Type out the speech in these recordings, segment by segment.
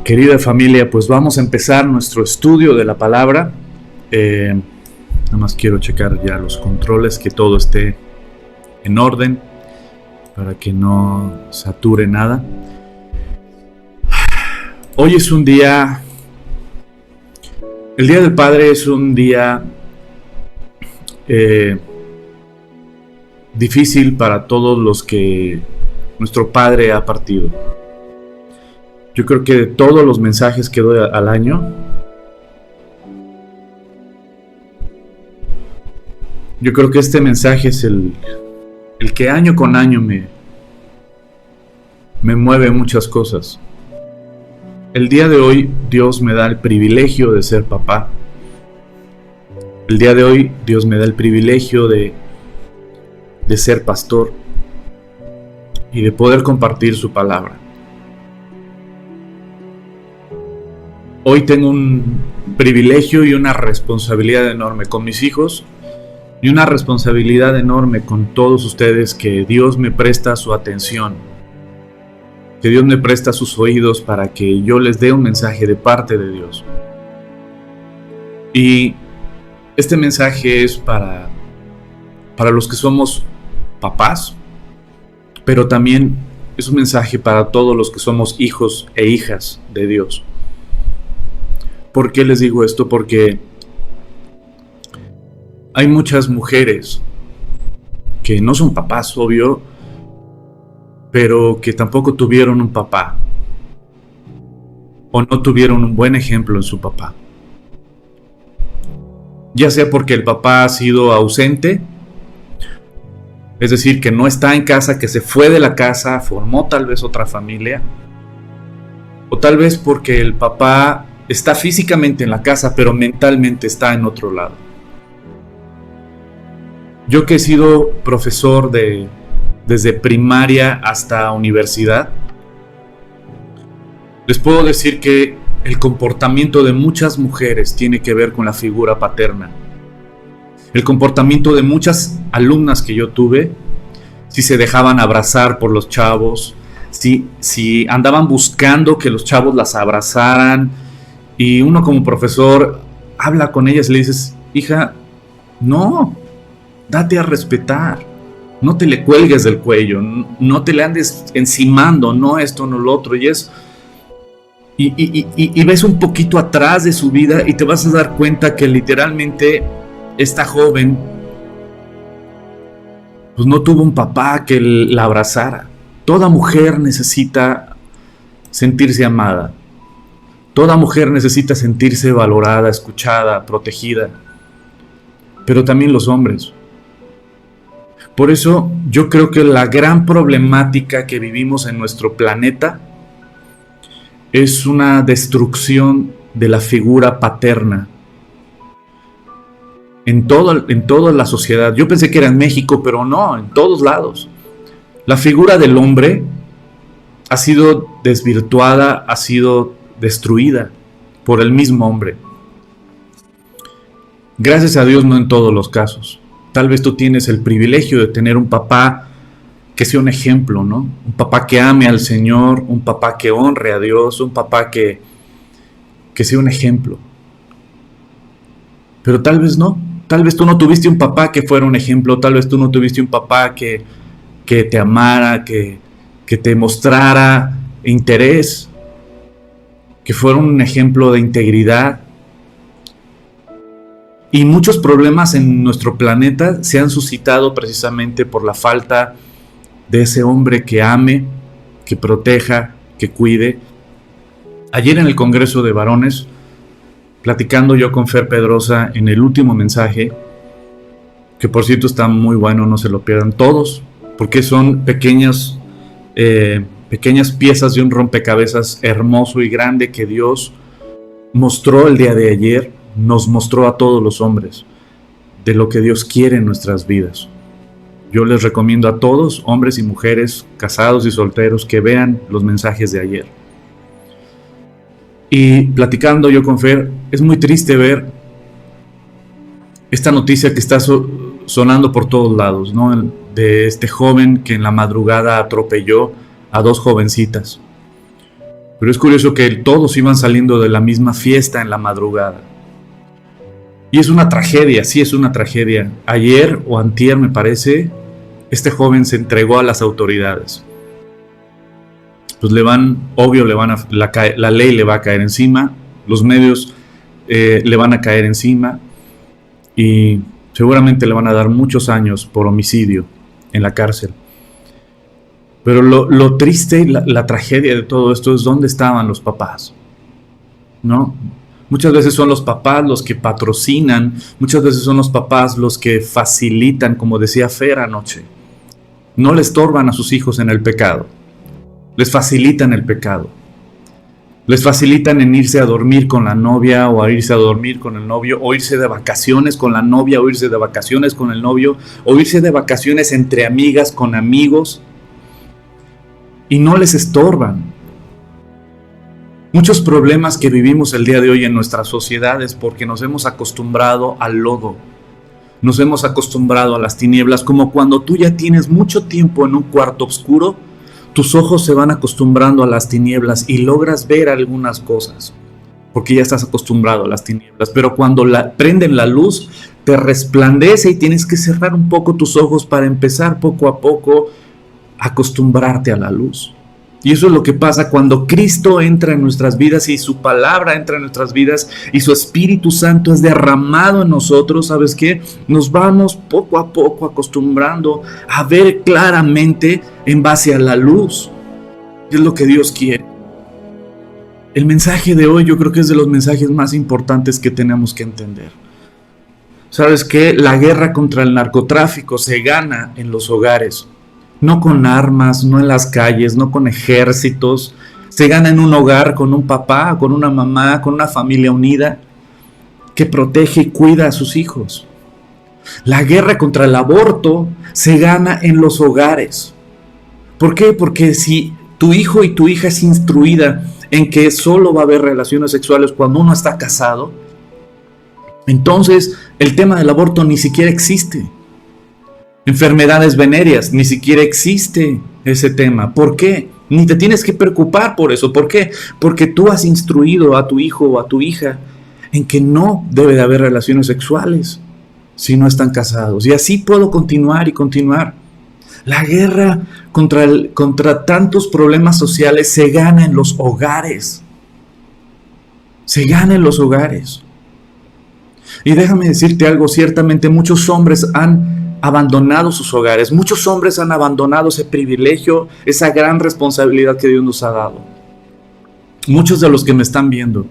Querida familia, pues vamos a empezar nuestro estudio de la palabra. Nada más quiero checar ya los controles, que todo esté en orden para que no sature nada. Hoy es un día, el Día del Padre es un día difícil para todos los que nuestro Padre ha partido. Yo creo que de todos los mensajes que doy al año, yo creo que este mensaje es el que año con año me mueve muchas cosas. El día de hoy Dios me da el privilegio de ser papá. El día de hoy Dios me da el privilegio de ser pastor y de poder compartir su palabra. Hoy tengo un privilegio y una responsabilidad enorme con mis hijos y una responsabilidad enorme con todos ustedes, que Dios me presta su atención, que Dios me presta sus oídos para que yo les dé un mensaje de parte de Dios. Y este mensaje es para los que somos papás, pero también es un mensaje para todos los que somos hijos e hijas de Dios. ¿Por qué les digo esto? Porque hay muchas mujeres que no son papás, obvio, pero que tampoco tuvieron un papá, o no tuvieron un buen ejemplo en su papá. Ya sea porque el papá ha sido ausente, es decir, que no está en casa, que se fue de la casa, formó tal vez otra familia, o tal vez porque el papá está físicamente en la casa, pero mentalmente está en otro lado. Yo que he sido profesor desde primaria hasta universidad, les puedo decir que el comportamiento de muchas mujeres tiene que ver con la figura paterna. El comportamiento de muchas alumnas que yo tuve, si se dejaban abrazar por los chavos, si andaban buscando que los chavos las abrazaran, y uno como profesor habla con ellas y le dices: hija, no, date a respetar, no te le cuelgues del cuello, no te le andes encimando, no esto, no lo otro. Y ves un poquito atrás de su vida y te vas a dar cuenta que literalmente esta joven pues no tuvo un papá que la abrazara. Toda mujer necesita sentirse amada. Toda mujer necesita sentirse valorada, escuchada, protegida. Pero también los hombres. Por eso yo creo que la gran problemática que vivimos en nuestro planeta es una destrucción de la figura paterna. En toda la sociedad. Yo pensé que era en México, pero no, en todos lados. La figura del hombre ha sido desvirtuada, ha sido destruida por el mismo hombre. Gracias a Dios no en todos los casos. Tal vez tú tienes el privilegio de tener un papá que sea un ejemplo, ¿no? Un papá que ame al Señor, un papá que honre a Dios, un papá que sea un ejemplo. Pero tal vez no. Tal vez tú no tuviste un papá que fuera un ejemplo, tal vez tú no tuviste un papá que te amara, que te mostrara interés, que fuera un ejemplo de integridad. Y muchos problemas en nuestro planeta se han suscitado precisamente por la falta de ese hombre que ame, que proteja, que cuide. Ayer en el Congreso de Varones, platicando yo con Fer Pedrosa en el último mensaje, que por cierto está muy bueno, no se lo pierdan todos, porque son pequeñas piezas de un rompecabezas hermoso y grande que Dios mostró el día de ayer, nos mostró a todos los hombres de lo que Dios quiere en nuestras vidas. Yo les recomiendo a todos, hombres y mujeres, casados y solteros, que vean los mensajes de ayer. Y platicando yo con Fer, es muy triste ver esta noticia que está sonando por todos lados, ¿no? De este joven que en la madrugada atropelló a dos jovencitas. Pero es curioso que todos iban saliendo de la misma fiesta en la madrugada. Y es una tragedia, sí es una tragedia. Ayer o antier, me parece, este joven se entregó a las autoridades. Pues la ley le va a caer encima, los medios le van a caer encima y seguramente le van a dar muchos años por homicidio en la cárcel. Pero lo triste, la tragedia de todo esto es dónde estaban los papás, ¿no? Muchas veces son los papás los que patrocinan, muchas veces son los papás los que facilitan, como decía Fer anoche. No le estorban a sus hijos en el pecado, les facilitan el pecado. Les facilitan en irse a dormir con la novia o a irse a dormir con el novio, o irse de vacaciones con la novia, o irse de vacaciones con el novio, o irse de vacaciones entre amigas, con amigos, y no les estorban. Muchos problemas que vivimos el día de hoy en nuestra sociedad es porque nos hemos acostumbrado al lodo, nos hemos acostumbrado a las tinieblas, como cuando tú ya tienes mucho tiempo en un cuarto oscuro, tus ojos se van acostumbrando a las tinieblas y logras ver algunas cosas, porque ya estás acostumbrado a las tinieblas. Pero cuando prenden la luz, te resplandece y tienes que cerrar un poco tus ojos para empezar poco a poco a acostumbrarte a la luz. Y eso es lo que pasa cuando Cristo entra en nuestras vidas y su palabra entra en nuestras vidas y su Espíritu Santo es derramado en nosotros. ¿Sabes qué? Nos vamos poco a poco acostumbrando a ver claramente en base a la luz. Es lo que Dios quiere. El mensaje de hoy yo creo que es de los mensajes más importantes que tenemos que entender. ¿Sabes qué? La guerra contra el narcotráfico se gana en los hogares. No con armas, no en las calles, no con ejércitos. Se gana en un hogar con un papá, con una mamá, con una familia unida que protege y cuida a sus hijos. La guerra contra el aborto se gana en los hogares. ¿Por qué? Porque si tu hijo y tu hija es instruida en que solo va a haber relaciones sexuales cuando uno está casado, entonces el tema del aborto ni siquiera existe. Enfermedades venéreas, ni siquiera existe ese tema. ¿Por qué? Ni te tienes que preocupar por eso. ¿Por qué? Porque tú has instruido a tu hijo o a tu hija en que no debe de haber relaciones sexuales si no están casados. Y así puedo continuar y continuar. La guerra contra tantos problemas sociales se gana en los hogares. Se gana en los hogares. Y déjame decirte algo, ciertamente muchos hombres han abandonado sus hogares, muchos hombres han abandonado ese privilegio, esa gran responsabilidad que Dios nos ha dado. Muchos de los que me están viendo,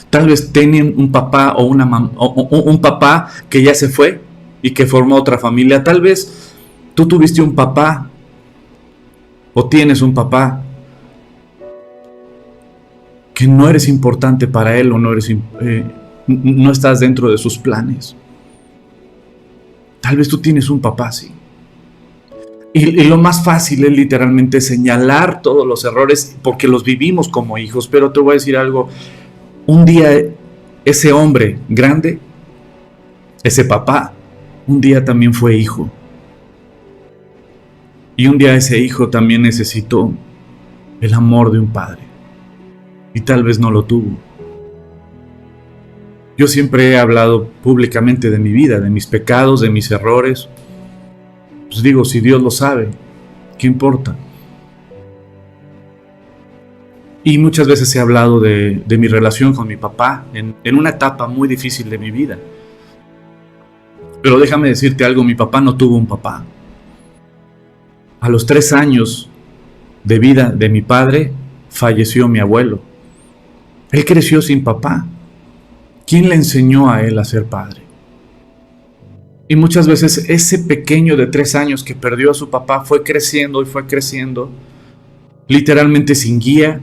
tal vez tienen un papá o una mamá, o un papá que ya se fue y que formó otra familia. Tal vez tú tuviste un papá o tienes un papá que no eres importante para él o no estás dentro de sus planes. Tal vez tú tienes un papá así. Y lo más fácil es literalmente señalar todos los errores porque los vivimos como hijos. Pero te voy a decir algo. Un día ese hombre grande, ese papá, un día también fue hijo. Y un día ese hijo también necesitó el amor de un padre. Y tal vez no lo tuvo. Yo siempre he hablado públicamente de mi vida, de mis pecados, de mis errores. Pues digo, si Dios lo sabe, ¿qué importa? Y muchas veces he hablado de mi relación con mi papá en una etapa muy difícil de mi vida. Pero déjame decirte algo, mi papá no tuvo un papá. A los 3 años de vida de mi padre, falleció mi abuelo. Él creció sin papá. ¿Quién le enseñó a él a ser padre? Y muchas veces ese pequeño de 3 años que perdió a su papá fue creciendo y fue creciendo, literalmente sin guía,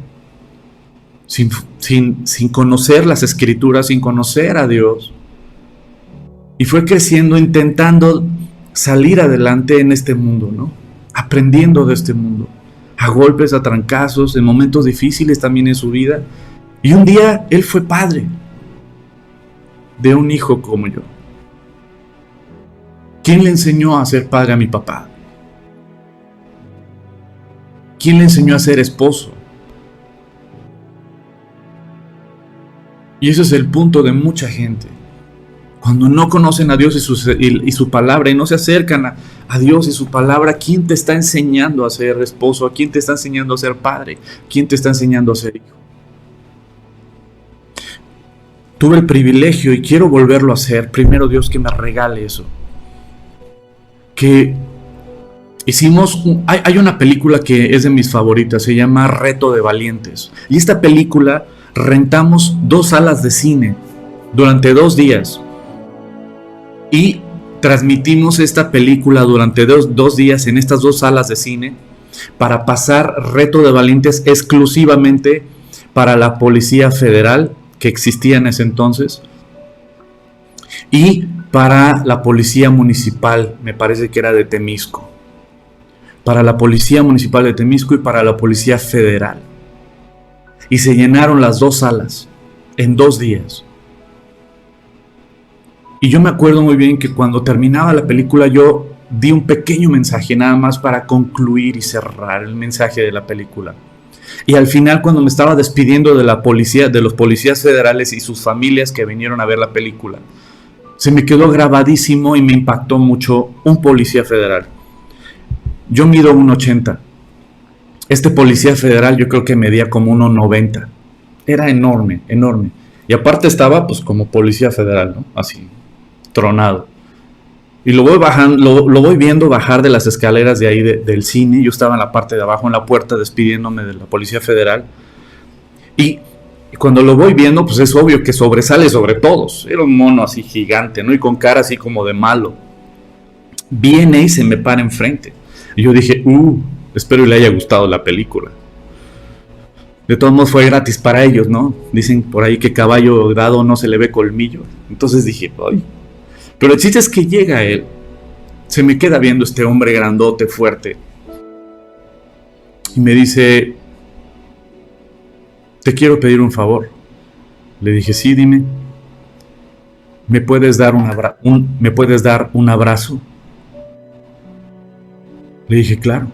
sin conocer las escrituras, sin conocer a Dios. Y fue creciendo intentando salir adelante en este mundo, ¿no? Aprendiendo de este mundo, a golpes, a trancazos, en momentos difíciles también en su vida. Y un día él fue padre de un hijo como yo. ¿Quién le enseñó a ser padre a mi papá? ¿Quién le enseñó a ser esposo? Y ese es el punto de mucha gente. Cuando no conocen a Dios y su palabra y no se acercan a Dios y su palabra, ¿quién te está enseñando a ser esposo? ¿A quién te está enseñando a ser padre? ¿Quién te está enseñando a ser hijo? Tuve el privilegio y quiero volverlo a hacer. Primero, Dios, que me regale eso. Que hicimos, hay una película que es de mis favoritas, se llama Reto de Valientes. Y esta película rentamos 2 salas de cine durante 2 días. Y transmitimos esta película durante 2 días en estas 2 salas de cine para pasar Reto de Valientes exclusivamente para la Policía Federal que existía en ese entonces y para la Policía Municipal, me parece que era de Temisco, para la Policía Municipal de Temisco y para la Policía Federal. Y se llenaron las 2 salas en 2 días. Y yo me acuerdo muy bien que cuando terminaba la película yo di un pequeño mensaje nada más para concluir y cerrar el mensaje de la película. Y al final, cuando me estaba despidiendo de la policía, de los policías federales y sus familias que vinieron a ver la película, se me quedó grabadísimo y me impactó mucho un policía federal. Yo mido 1.80. Este policía federal yo creo que medía como 1.90. Era enorme, enorme. Y aparte estaba pues como policía federal, ¿no? Así, tronado. Y lo voy viendo bajar de las escaleras de ahí del cine. Yo estaba en la parte de abajo, en la puerta, despidiéndome de la Policía Federal. Y cuando lo voy viendo, pues es obvio que sobresale sobre todos. Era un mono así gigante, ¿no? Y con cara así como de malo. Viene y se me para enfrente. Y yo dije, espero le haya gustado la película. De todos modos fue gratis para ellos, ¿no? Dicen por ahí que caballo dado no se le ve colmillo. Entonces dije, ¡ay! Pero el chiste es que llega él, se me queda viendo este hombre grandote, fuerte, y me dice, te quiero pedir un favor. Le dije, sí, dime. ¿Me puedes dar un abrazo? Le dije, claro.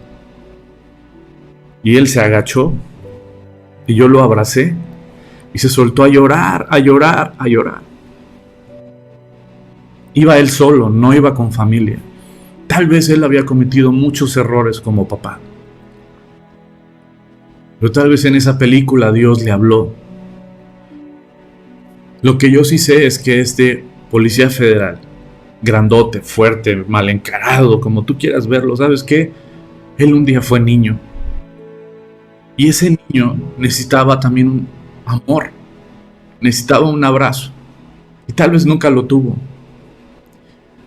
Y él se agachó, y yo lo abracé, y se soltó a llorar, a llorar, a llorar. Iba él solo, no iba con familia. Tal vez él había cometido muchos errores como papá. Pero tal vez en esa película Dios le habló. Lo que yo sí sé es que este policía federal, grandote, fuerte, mal encarado, como tú quieras verlo, ¿sabes qué? Él un día fue niño. Y ese niño necesitaba también un amor. Necesitaba un abrazo. Y tal vez nunca lo tuvo.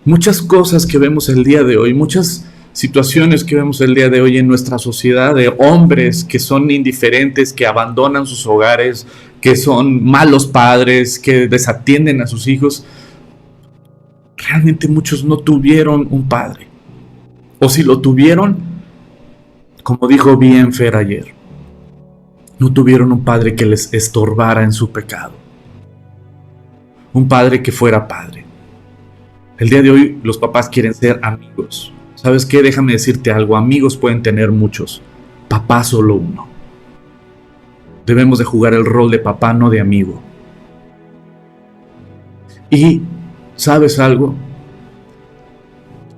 Muchas cosas que vemos el día de hoy, muchas situaciones que vemos el día de hoy en nuestra sociedad, de hombres que son indiferentes, que abandonan sus hogares, que son malos padres, que desatienden a sus hijos. Realmente muchos no tuvieron un padre. O si lo tuvieron, como dijo bien Fer ayer, no tuvieron un padre que les estorbara en su pecado. Un padre que fuera padre. El día de hoy los papás quieren ser amigos. ¿Sabes qué? Déjame decirte algo. Amigos pueden tener muchos. Papá solo uno. Debemos de jugar el rol de papá, no de amigo. Y, ¿sabes algo?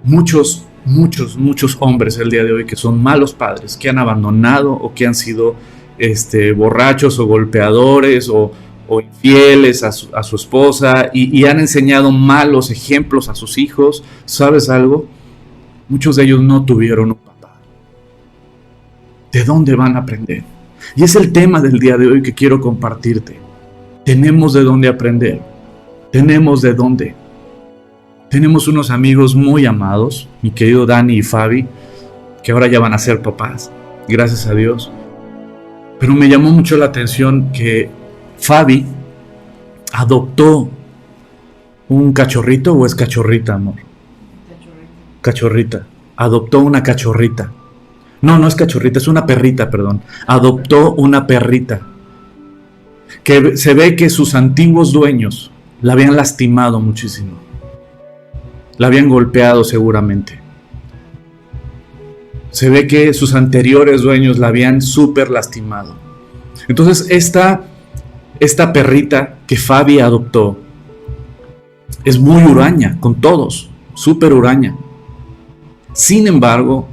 Muchos hombres el día de hoy que son malos padres, que han abandonado o que han sido borrachos o golpeadores o infieles a su esposa y han enseñado malos ejemplos a sus hijos. ¿Sabes algo? Muchos de ellos no tuvieron un papá. ¿De dónde van a aprender? Y es el tema del día de hoy que quiero compartirte. Tenemos de dónde aprender. Tenemos de dónde. Tenemos unos amigos muy amados, mi querido Dani y Fabi, que ahora ya van a ser papás, gracias a Dios. Pero me llamó mucho la atención que Fabi adoptó un cachorrito, ¿o es cachorrita, amor? Cachorrita. Adoptó una cachorrita. No es cachorrita, es una perrita, perdón. Adoptó una perrita. Que se ve que sus antiguos dueños la habían lastimado muchísimo. La habían golpeado seguramente. Se ve que sus anteriores dueños la habían súper lastimado. Entonces esta perrita que Fabi adoptó es muy huraña con todos, súper huraña. Sin embargo,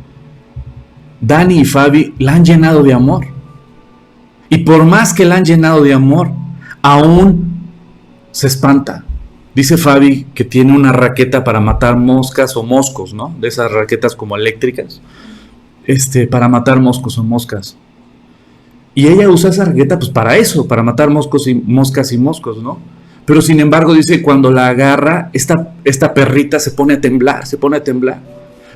Dani y Fabi la han llenado de amor. Y por más que la han llenado de amor, aún se espanta. Dice Fabi que tiene una raqueta para matar moscas o moscos, ¿no? De esas raquetas como eléctricas, para matar moscos o moscas. Y ella usa esa raqueta pues para eso, para matar moscas y moscos, ¿no? Pero sin embargo dice, cuando la agarra, esta perrita se pone a temblar.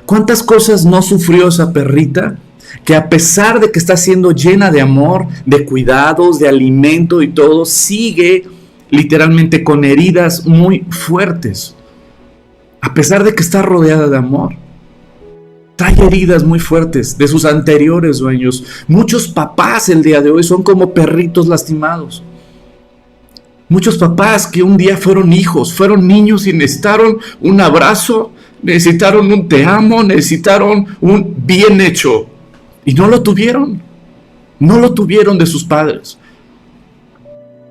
¿Cuántas cosas no sufrió esa perrita? Que a pesar de que está siendo llena de amor, de cuidados, de alimento y todo, sigue literalmente con heridas muy fuertes. A pesar de que está rodeada de amor, trae heridas muy fuertes de sus anteriores dueños. Muchos papás el día de hoy son como perritos lastimados. Muchos papás que un día fueron hijos, fueron niños y necesitaron un abrazo, necesitaron un te amo, necesitaron un bien hecho. Y no lo tuvieron de sus padres.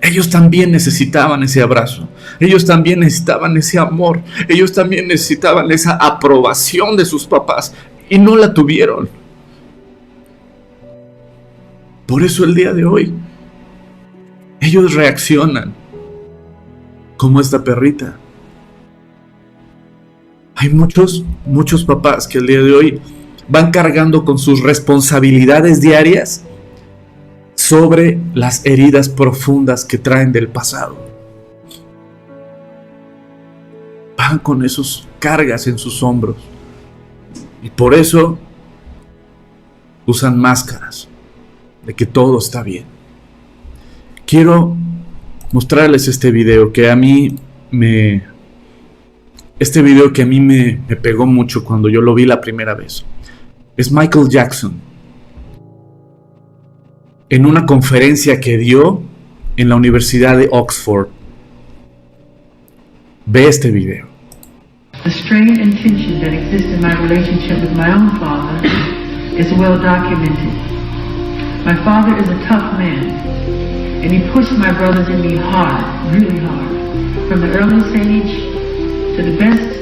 Ellos también necesitaban ese abrazo, ellos también necesitaban ese amor, ellos también necesitaban esa aprobación de sus papás y no la tuvieron. Por eso el día de hoy, ellos reaccionan como esta perrita. Hay muchos papás que el día de hoy van cargando con sus responsabilidades diarias sobre las heridas profundas que traen del pasado. Van con esos cargas en sus hombros y por eso usan máscaras de que todo está bien. Quiero mostrarles este video que a mí me pegó mucho cuando yo lo vi la primera vez. Es Michael Jackson en una conferencia que dio en la Universidad de Oxford. Ve este video. The strain and tension that exists in my relationship with my own father is well documented. My father is a tough man, and he pushed my brothers and me hard, really hard. From the earliest age to the best,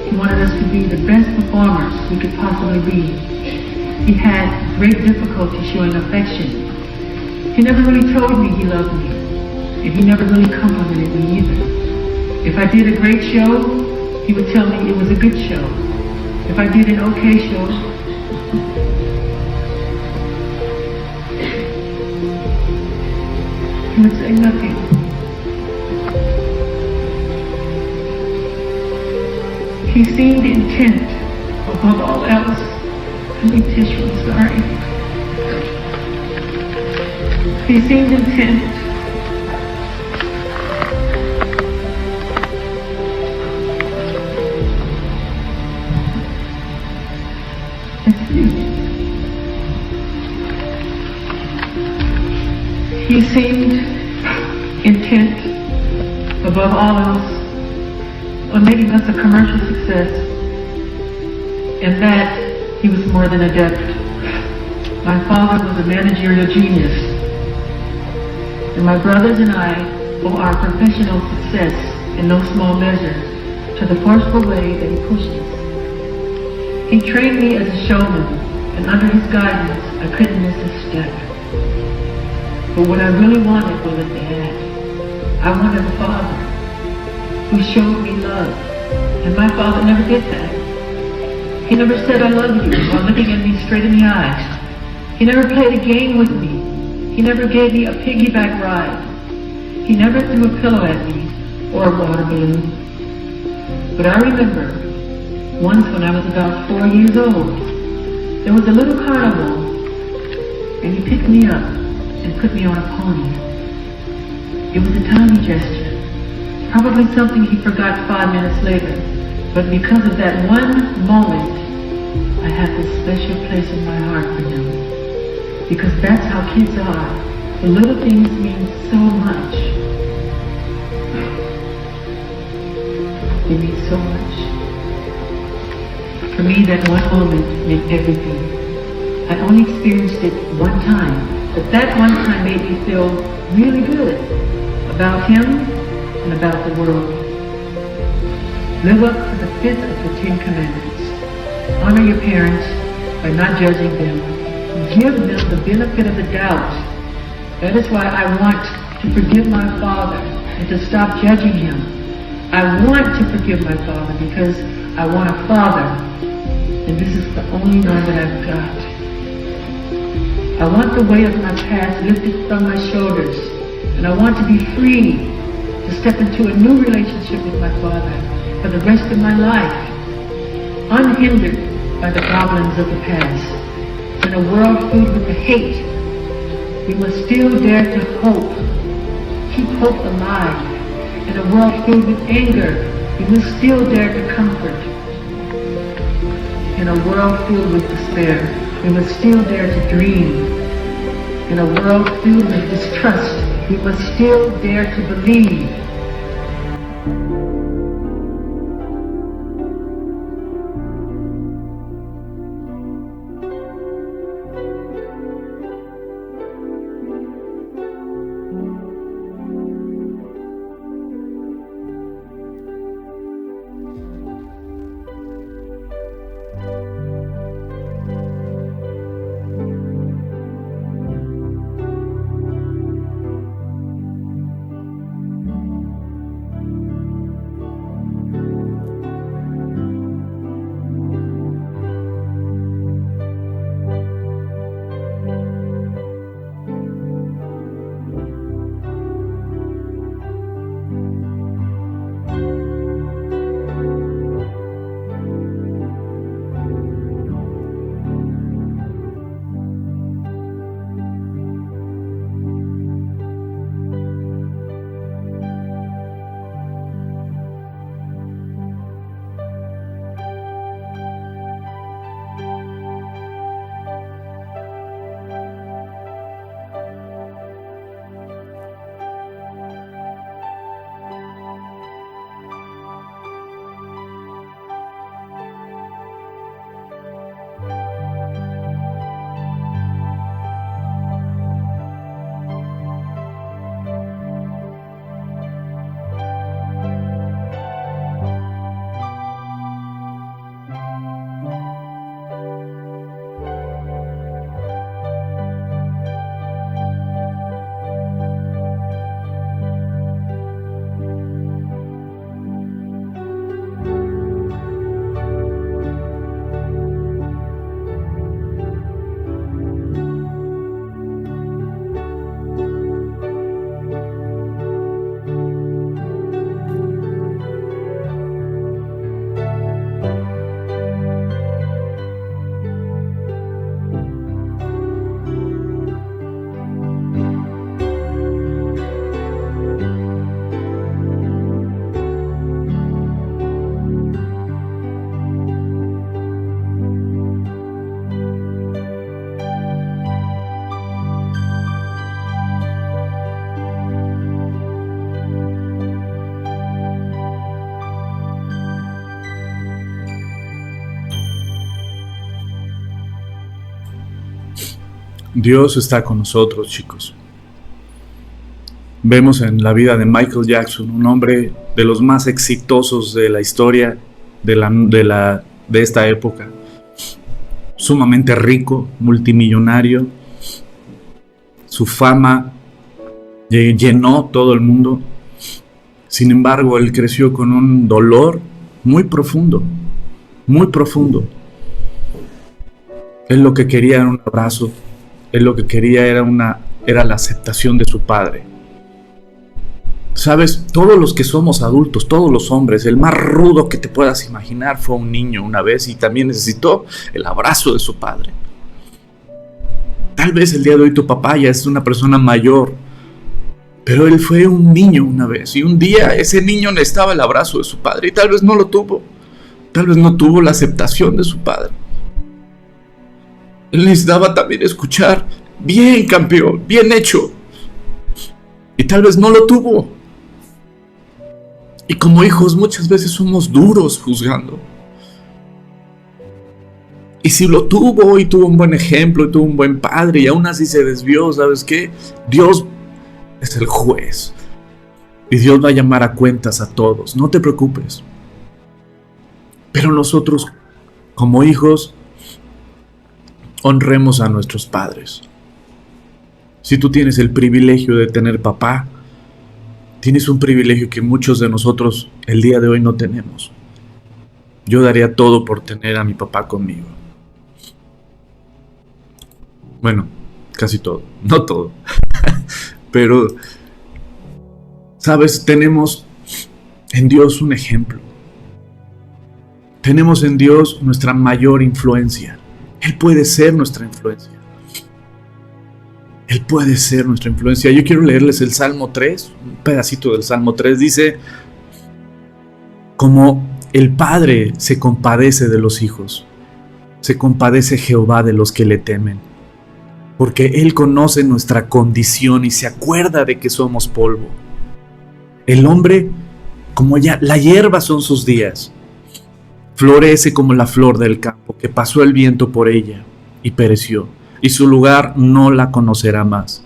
he wanted us to be the best performers we could possibly be. He had great difficulty showing affection. He never really told me he loved me, and he never really complimented me either. If I did a great show, he would tell me it was a good show. If I did an okay show, he would say nothing. He seemed intent, above all else. I need tissue, I'm sorry. He seemed intent. He seemed intent, above all else, on making us a commercial success, and that he was more than adept. My father was a managerial genius, and my brothers and I owe our professional success in no small measure to the forceful way that he pushed us. He trained me as a showman, and under his guidance, I couldn't miss a step. But what I really wanted was a dad. I wanted a father who showed me love, and my father never did that. He never said I love you while looking at me straight in the eyes. He never played a game with me. He never gave me a piggyback ride. He never threw a pillow at me or a water balloon. But I remember once when I was about 4 years old, there was a little carnival, and he picked me up and put me on a pony. It was a tiny gesture, probably something he forgot 5 minutes later, but because of that one moment, I have this special place in my heart for him. Because that's how kids are. The little things mean so much. They mean so much. For me, that one moment meant everything. I only experienced it one time, but that one time made me feel really good. about him and about the world. Live up to the fifth of the Ten Commandments. Honor your parents by not judging them. Give them the benefit of the doubt. That is why I want to forgive my father and to stop judging him. I want to forgive my father because I want a father, and this is the only one that I've got. I want the weight of my past lifted from my shoulders, and I want to be free to step into a new relationship with my father for the rest of my life, unhindered by the goblins of the past. In a world filled with the hate, we must still dare to hope, keep hope alive. In a world filled with anger, we must still dare to comfort. In a world filled with despair, we must still dare to dream. In a world filled with distrust, we must still dare to believe. Dios está con nosotros, chicos. Vemos en la vida de Michael Jackson, un hombre de los más exitosos de la historia de esta época, sumamente rico, multimillonario. Su fama llenó todo el mundo. Sin embargo, él creció con un dolor muy profundo, muy profundo. Él lo que quería era un abrazo. Él lo que quería era la aceptación de su padre. Sabes, todos los que somos adultos, todos los hombres, el más rudo que te puedas imaginar fue un niño una vez y también necesitó el abrazo de su padre. Tal vez el día de hoy tu papá ya es una persona mayor, pero él fue un niño una vez y un día ese niño necesitaba el abrazo de su padre y tal vez no lo tuvo. Tal vez no tuvo la aceptación de su padre. Él necesitaba también escuchar, bien campeón, bien hecho. Y tal vez no lo tuvo. Y como hijos muchas veces somos duros juzgando. Y si lo tuvo y tuvo un buen ejemplo y tuvo un buen padre y aún así se desvió, ¿sabes qué? Dios es el juez. Y Dios va a llamar a cuentas a todos, no te preocupes. Pero nosotros, como hijos, honremos a nuestros padres. Si tú tienes el privilegio de tener papá, tienes un privilegio que muchos de nosotros el día de hoy no tenemos. Yo daría todo por tener a mi papá conmigo. Bueno, casi todo, no todo. Pero, ¿sabes? Tenemos en Dios un ejemplo. Tenemos en Dios nuestra mayor influencia. Él puede ser nuestra influencia. Él puede ser nuestra influencia. Yo quiero leerles el Salmo 3, un pedacito del Salmo 3. Dice, como el Padre se compadece de los hijos, se compadece Jehová de los que le temen, porque Él conoce nuestra condición y se acuerda de que somos polvo. El hombre, como ya la hierba son sus días, florece como la flor del campo, que pasó el viento por ella y pereció, y su lugar no la conocerá más.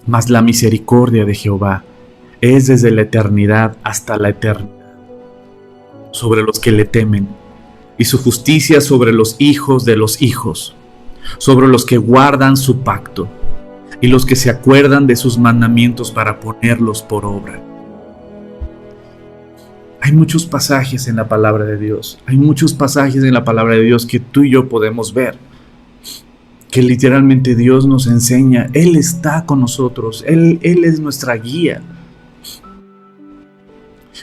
Mas la misericordia de Jehová es desde la eternidad hasta la eternidad sobre los que le temen, y su justicia sobre los hijos de los hijos, sobre los que guardan su pacto, y los que se acuerdan de sus mandamientos para ponerlos por obra. Hay muchos pasajes en la palabra de Dios, hay muchos pasajes en la palabra de Dios que tú y yo podemos ver, que literalmente Dios nos enseña, Él está con nosotros, Él es nuestra guía.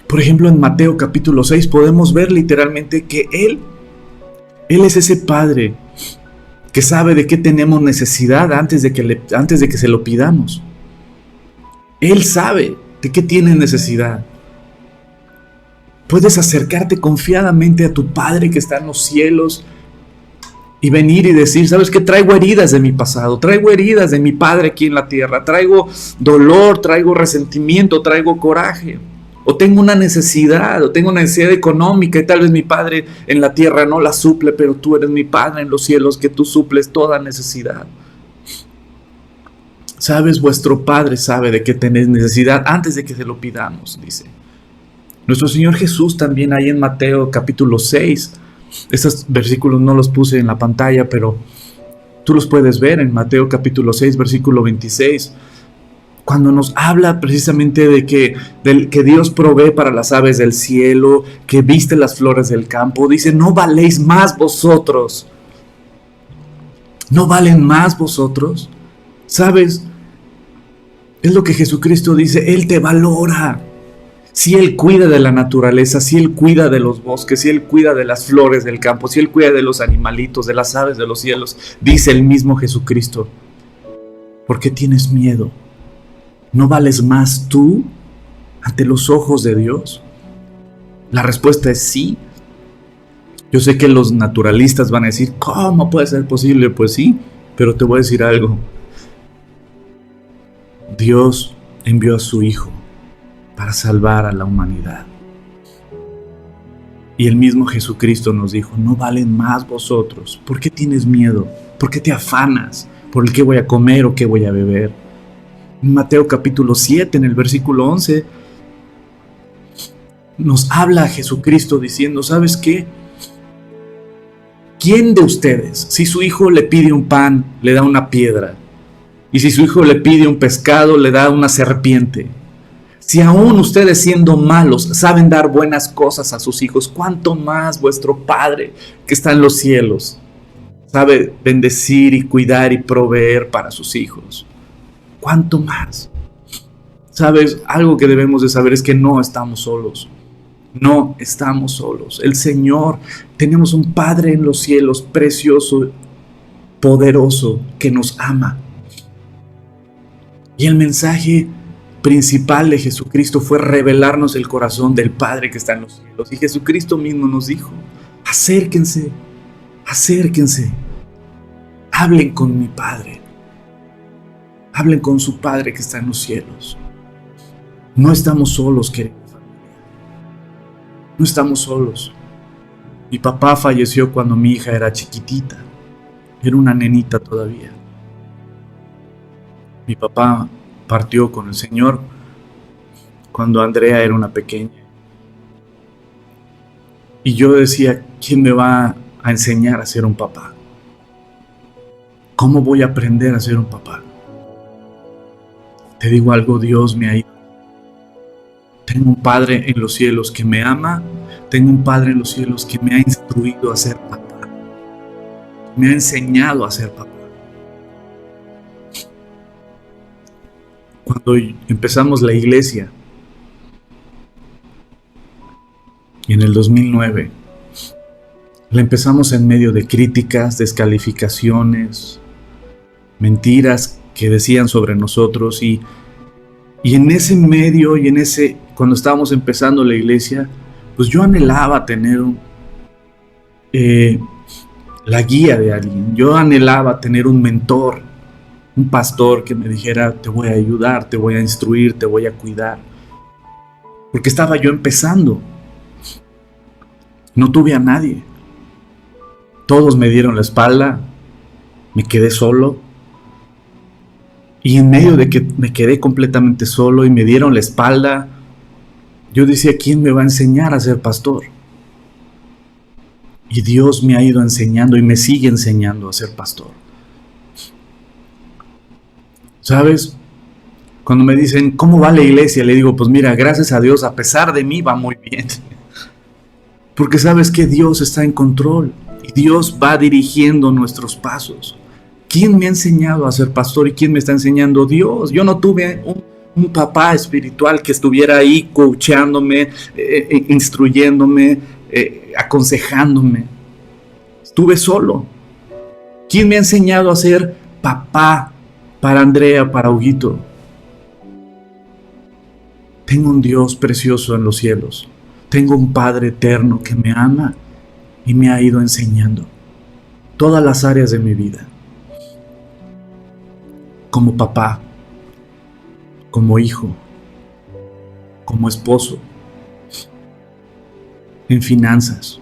Por ejemplo, en Mateo capítulo 6 podemos ver literalmente que Él es ese Padre que sabe de qué tenemos necesidad antes de que se lo pidamos. Él sabe de qué tienes necesidad. Puedes acercarte confiadamente a tu Padre que está en los cielos y venir y decir, ¿sabes qué? Traigo heridas de mi pasado, traigo heridas de mi padre aquí en la tierra, traigo dolor, traigo resentimiento, traigo coraje, o tengo una necesidad económica y tal vez mi padre en la tierra no la suple, pero tú eres mi Padre en los cielos que tú suples toda necesidad. ¿Sabes? Vuestro Padre sabe de qué tenéis necesidad antes de que se lo pidamos, dice. Nuestro Señor Jesús también ahí en Mateo capítulo 6, estos versículos no los puse en la pantalla, pero tú los puedes ver en Mateo capítulo 6, versículo 26, cuando nos habla precisamente de que Dios provee para las aves del cielo, que viste las flores del campo. Dice, ¿no valéis más vosotros? ¿No valen más vosotros? ¿Sabes? Es lo que Jesucristo dice, Él te valora. Si Él cuida de la naturaleza, si Él cuida de los bosques, si Él cuida de las flores del campo, si Él cuida de los animalitos, de las aves de los cielos, dice el mismo Jesucristo, ¿por qué tienes miedo? ¿No vales más tú ante los ojos de Dios? La respuesta es sí. Yo sé que los naturalistas van a decir, ¿cómo puede ser posible? Pues sí, pero te voy a decir algo. Dios envió a su Hijo para salvar a la humanidad. Y el mismo Jesucristo nos dijo, no valen más vosotros. ¿Por qué tienes miedo? ¿Por qué te afanas por el qué voy a comer o qué voy a beber? En Mateo capítulo 7, en el versículo 11, nos habla Jesucristo diciendo, ¿sabes qué? ¿Quién de ustedes, si su hijo le pide un pan, le da una piedra? Y si su hijo le pide un pescado, le da una serpiente. Si aún ustedes siendo malos saben dar buenas cosas a sus hijos, ¿cuánto más vuestro Padre que está en los cielos sabe bendecir y cuidar y proveer para sus hijos? ¿Cuánto más? ¿Sabes? Algo que debemos de saber es que no estamos solos. No estamos solos. El Señor, tenemos un Padre en los cielos precioso, poderoso, que nos ama. Y el mensaje principal de Jesucristo fue revelarnos el corazón del Padre que está en los cielos. Y Jesucristo mismo nos dijo, acérquense, acérquense, hablen con mi Padre, hablen con su Padre que está en los cielos. No estamos solos, querida familia, no estamos solos. Mi papá falleció cuando mi hija era chiquitita, era una nenita todavía. Mi papá partió con el Señor cuando Andrea era una pequeña. Y yo decía, ¿quién me va a enseñar a ser un papá? ¿Cómo voy a aprender a ser un papá? Te digo algo, Dios me ha ido. Tengo un Padre en los cielos que me ama. Tengo un Padre en los cielos que me ha instruido a ser papá. Me ha enseñado a ser papá. Cuando empezamos la iglesia, en el 2009, la empezamos en medio de críticas, descalificaciones, mentiras que decían sobre nosotros, y en ese medio, cuando estábamos empezando la iglesia, pues yo anhelaba tener la guía de alguien. Yo anhelaba tener un mentor, un pastor que me dijera, te voy a ayudar, te voy a instruir, te voy a cuidar. Porque estaba yo empezando. No tuve a nadie. Todos me dieron la espalda, me quedé solo. Y en medio de que me quedé completamente solo y me dieron la espalda, yo decía, ¿quién me va a enseñar a ser pastor? Y Dios me ha ido enseñando y me sigue enseñando a ser pastor. ¿Sabes? Cuando me dicen, ¿cómo va la iglesia? Le digo, pues mira, gracias a Dios, a pesar de mí, va muy bien. Porque sabes que Dios está en control y Dios va dirigiendo nuestros pasos. ¿Quién me ha enseñado a ser pastor y quién me está enseñando? Dios. Yo no tuve un papá espiritual que estuviera ahí coachándome, instruyéndome, aconsejándome. Estuve solo. ¿Quién me ha enseñado a ser papá para Andrea, para Huguito? Tengo un Dios precioso en los cielos. Tengo un Padre eterno que me ama y me ha ido enseñando todas las áreas de mi vida. Como papá, como hijo, como esposo, en finanzas,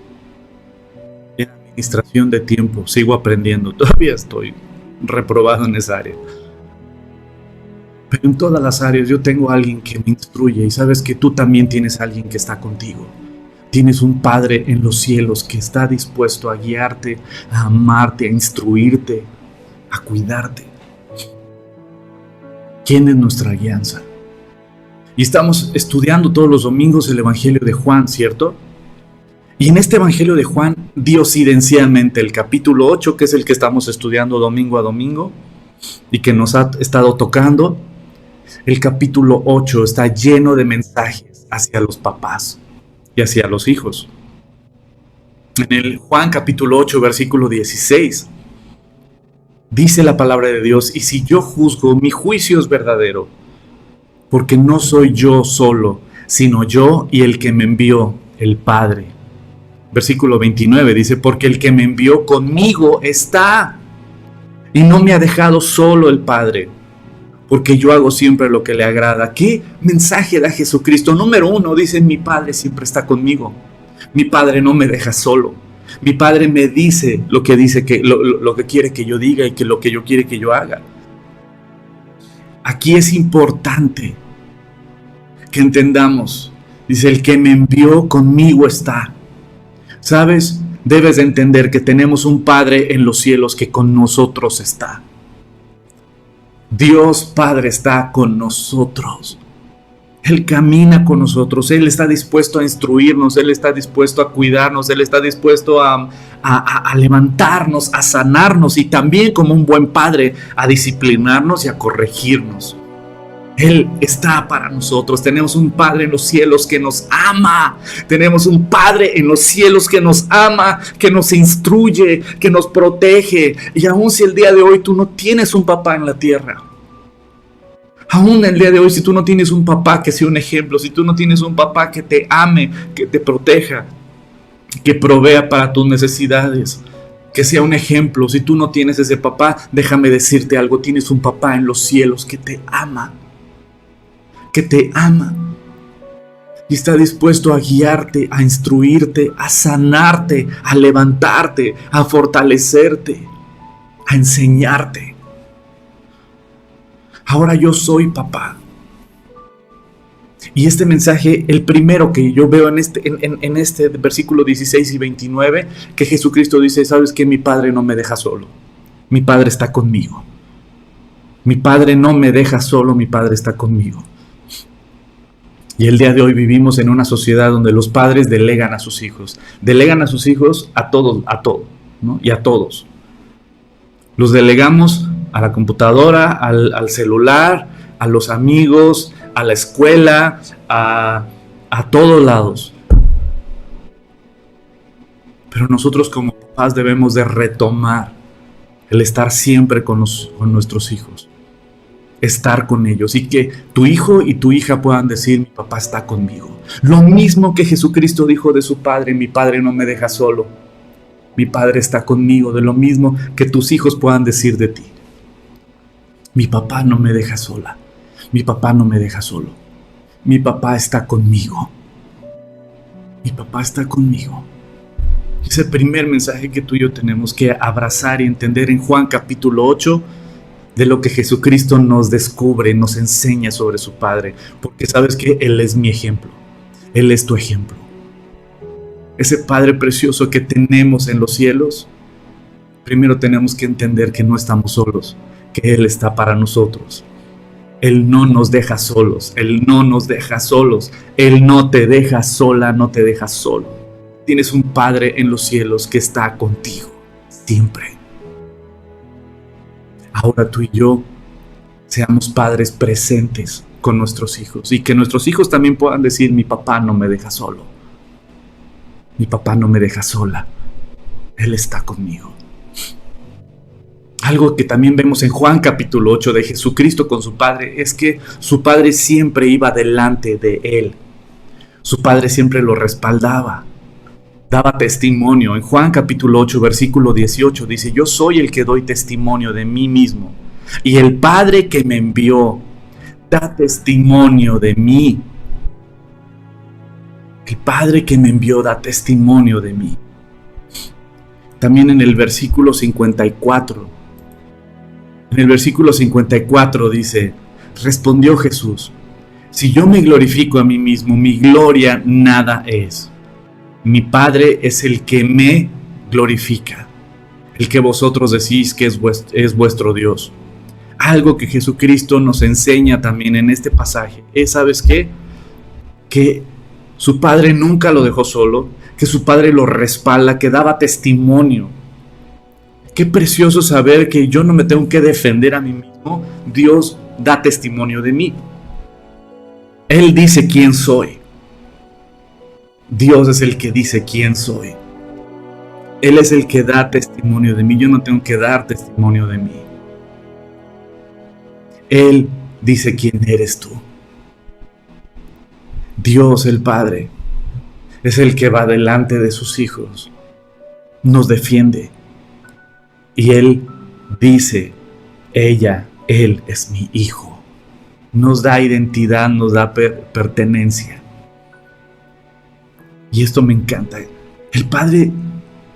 en administración de tiempo. Sigo aprendiendo, todavía estoy reprobado en esa área. Pero en todas las áreas yo tengo a alguien que me instruye, y sabes que tú también tienes a alguien que está contigo. Tienes un Padre en los cielos que está dispuesto a guiarte, a amarte, a instruirte, a cuidarte. ¿Quién es nuestra guianza? Y estamos estudiando todos los domingos el Evangelio de Juan, ¿cierto? Y en este Evangelio de Juan, diosidencialmente, el capítulo 8, que es el que estamos estudiando domingo a domingo y que nos ha estado tocando, el capítulo 8 está lleno de mensajes hacia los papás y hacia los hijos. En el Juan capítulo 8, versículo 16, dice la palabra de Dios: y si yo juzgo, mi juicio es verdadero, porque no soy yo solo, sino yo y el que me envió, el Padre. Versículo 29 dice: porque el que me envió conmigo está, y no me ha dejado solo el Padre, porque yo hago siempre lo que le agrada. ¿Qué mensaje da Jesucristo? Número 1, dice: mi Padre siempre está conmigo. Mi Padre no me deja solo. Mi Padre me dice lo que quiere que yo diga y que lo que yo quiere que yo haga. Aquí es importante que entendamos. Dice: el que me envió conmigo está. ¿Sabes? Debes de entender que tenemos un Padre en los cielos que con nosotros está. Dios Padre está con nosotros. Él camina con nosotros. Él está dispuesto a instruirnos. Él está dispuesto a cuidarnos. Él está dispuesto a levantarnos, a sanarnos, y también, como un buen padre, a disciplinarnos y a corregirnos. Él está para nosotros. Tenemos un Padre en los cielos que nos ama. Tenemos un Padre en los cielos que nos ama, que nos instruye, que nos protege. Y aun si el día de hoy tú no tienes un papá en la tierra, aún el día de hoy, si tú no tienes un papá que sea un ejemplo, si tú no tienes un papá que te ame, que te proteja, que provea para tus necesidades, que sea un ejemplo, si tú no tienes ese papá, déjame decirte algo: tienes un papá en los cielos que te ama. Que te ama y está dispuesto a guiarte, a instruirte, a sanarte, a levantarte, a fortalecerte, a enseñarte. Ahora yo soy papá. Y este mensaje, el primero que yo veo en este versículo 16 y 29, que Jesucristo dice, ¿sabes qué? Mi Padre no me deja solo. Mi Padre está conmigo. Mi Padre no me deja solo, mi Padre está conmigo. Y el día de hoy vivimos en una sociedad donde los padres delegan a sus hijos. Delegan a sus hijos a todo, ¿no? Y a todos. Los delegamos a la computadora, al celular, a los amigos, a la escuela, a todos lados. Pero nosotros como papás debemos de retomar el estar siempre con nuestros hijos. Estar con ellos y que tu hijo y tu hija puedan decir, mi papá está conmigo. Lo mismo que Jesucristo dijo de su Padre, mi Padre no me deja solo. Mi Padre está conmigo, de lo mismo que tus hijos puedan decir de ti. Mi papá no me deja sola. Mi papá no me deja solo. Mi papá está conmigo. Mi papá está conmigo. Es el primer mensaje que tú y yo tenemos que abrazar y entender en Juan capítulo 8, de lo que Jesucristo nos descubre, nos enseña sobre su Padre. Porque sabes que Él es mi ejemplo. Él es tu ejemplo. Ese Padre precioso que tenemos en los cielos, primero tenemos que entender que no estamos solos, que Él está para nosotros. Él no nos deja solos, Él no nos deja solos, Él no te deja sola, no te deja solo. Tienes un Padre en los cielos que está contigo, siempre. Ahora tú y yo seamos padres presentes con nuestros hijos y que nuestros hijos también puedan decir, mi papá no me deja solo, mi papá no me deja sola, Él está conmigo. Algo que también vemos en Juan capítulo 8 de Jesucristo con su Padre es que su Padre siempre iba delante de Él. Su Padre siempre lo respaldaba, daba testimonio. En Juan capítulo 8 versículo 18 dice, yo soy el que doy testimonio de mí mismo y el Padre que me envió da testimonio de mí. El Padre que me envió da testimonio de mí. También en el versículo 54. En el versículo 54 dice, respondió Jesús, si yo me glorifico a mí mismo, mi gloria nada es. Mi Padre es el que me glorifica, el que vosotros decís que es vuestro Dios. Algo que Jesucristo nos enseña también en este pasaje es, ¿sabes qué? Que su Padre nunca lo dejó solo, que su Padre lo respalda, que daba testimonio. Qué precioso saber que yo no me tengo que defender a mí mismo. Dios da testimonio de mí. Él dice quién soy. Dios es el que dice quién soy. Él es el que da testimonio de mí. Yo no tengo que dar testimonio de mí. Él dice quién eres tú. Dios el Padre es el que va delante de sus hijos. Nos defiende. Y Él dice, Él es mi hijo. Nos da identidad, nos da pertenencia. Y esto me encanta. El Padre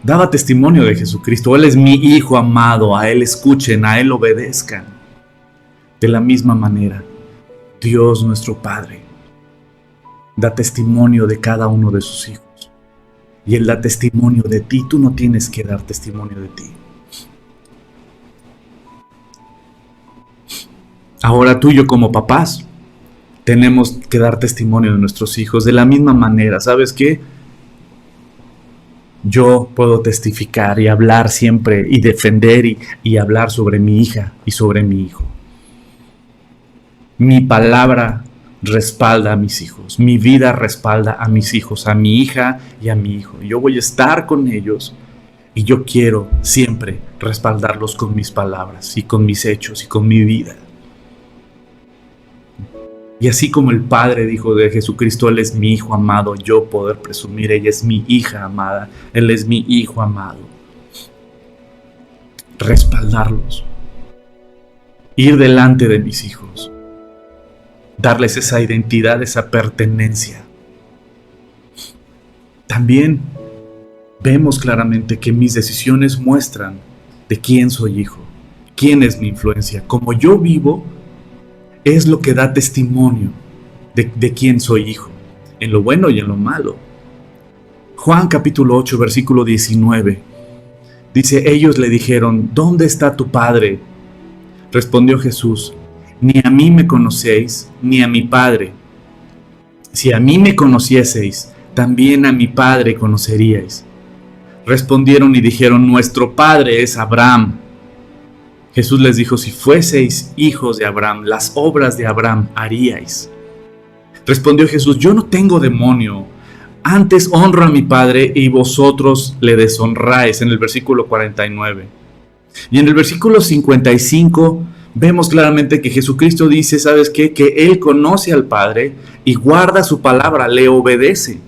daba testimonio de Jesucristo. Él es mi hijo amado, a Él escuchen, a Él obedezcan. De la misma manera, Dios nuestro Padre da testimonio de cada uno de sus hijos. Y Él da testimonio de ti. Tú no tienes que dar testimonio de ti. Ahora tú y yo como papás tenemos que dar testimonio de nuestros hijos de la misma manera. ¿Sabes qué? Yo puedo testificar y hablar siempre y defender y hablar sobre mi hija y sobre mi hijo. Mi palabra respalda a mis hijos. Mi vida respalda a mis hijos, a mi hija y a mi hijo. Yo voy a estar con ellos y yo quiero siempre respaldarlos con mis palabras y con mis hechos y con mi vida. Y así como el Padre dijo de Jesucristo, Él es mi hijo amado, yo poder presumir, ella es mi hija amada, Él es mi hijo amado. Respaldarlos. Ir delante de mis hijos. Darles esa identidad, esa pertenencia. También vemos claramente que mis decisiones muestran de quién soy hijo, quién es mi influencia. Como yo vivo, es lo que da testimonio de quién soy hijo, en lo bueno y en lo malo. Juan capítulo 8, versículo 19, dice: ellos le dijeron: ¿dónde está tu Padre? Respondió Jesús: ni a mí me conocéis, ni a mi Padre. Si a mí me conocieseis, también a mi Padre conoceríais. Respondieron y dijeron: nuestro Padre es Abraham. Jesús les dijo: si fueseis hijos de Abraham, las obras de Abraham haríais. Respondió Jesús: yo no tengo demonio, antes honro a mi Padre y vosotros le deshonráis, en el versículo 49. Y en el versículo 55 vemos claramente que Jesucristo dice: ¿sabes qué? Que Él conoce al Padre y guarda su palabra, le obedece.